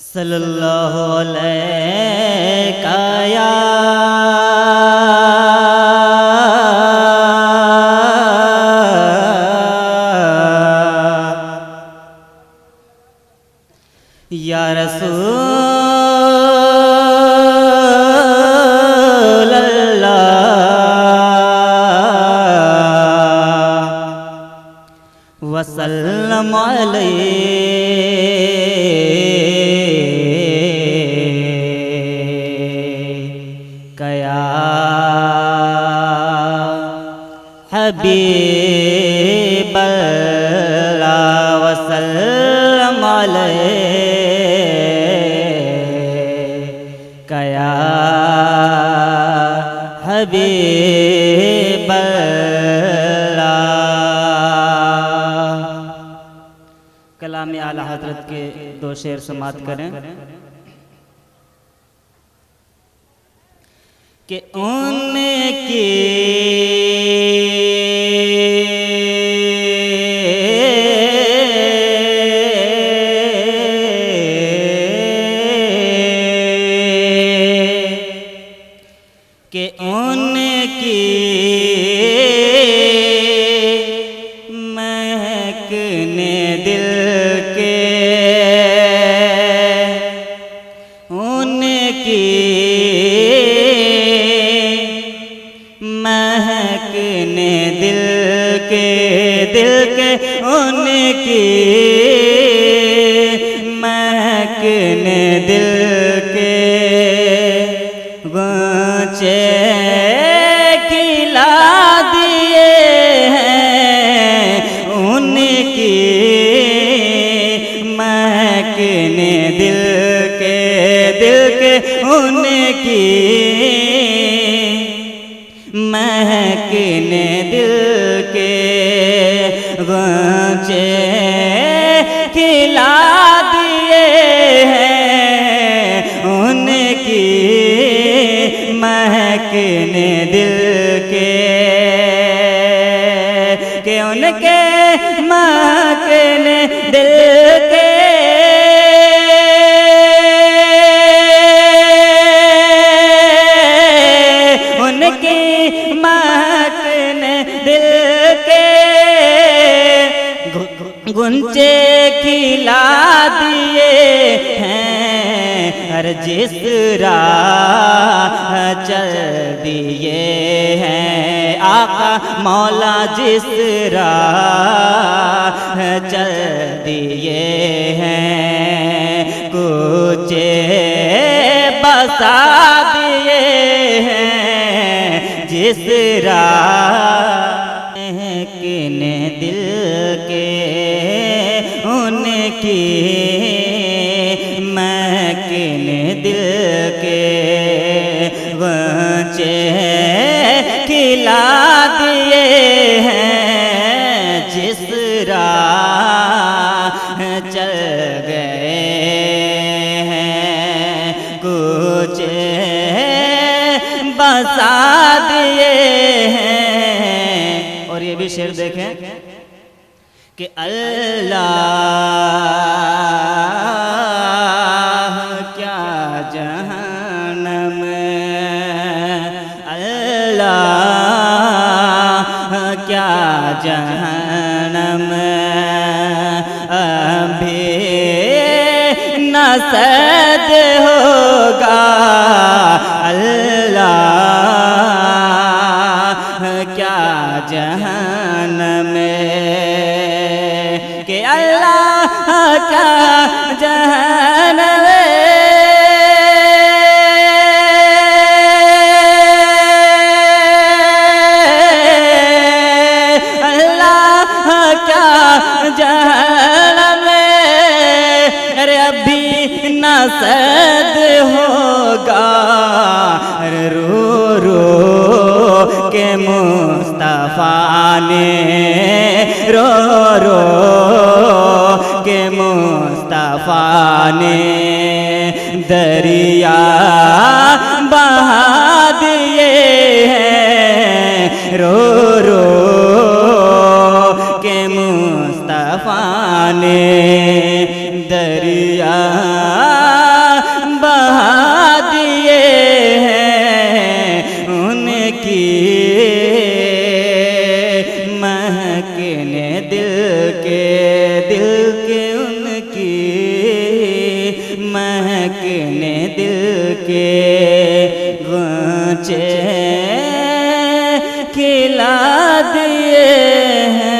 सल्लल्लाहु अलैका या रसूल अल्लाह वसल्लम अलैका या हबीब अल्लाह वसल्लम अलैका या हबीब अल्लाह। कलाम आला हजरत के दो शेर समात करें कि उनकी महकने दिल के उनकी महकने दिल के उनकी महकने दिल के गुंचे खिला दिए हैं उनकी महकने दिल के उनकी महकने दिल के गुंचे खिला दिए हैं उनकी महकने दिल के उनके महकने दिल के उनकी महकने दिल के गुंचे खिला दिए हैं हर जिस राह चल दिए हैं आका मौला जिस राह चल दिए हैं कुचे बसा दिए हैं जिस राह महकने दिल के उनकी महकने दिल के गुंचे खिला दिए हैं जिस राह चल गए हैं कुछ बसा दिए हैं। और ये भी शेर देखें कि अल्लाह क्या जहन्नम अल्लाह क्या जहन्नम अभी न सद होगा अल्लाह क्या जहन्नम के अल्लाह क्या जहन्नम अल्लाह क्या जहन्नम अरे अभी न सद होगा अरे रो रो के मुस्तफा ने रो रो के मुस्तफा ने दरिया बहा दिए हैं रो रो के मुस्तफा ने दरिया महकने दिल के उनकी महकने दिल के गुंचे खिला दिए हैं।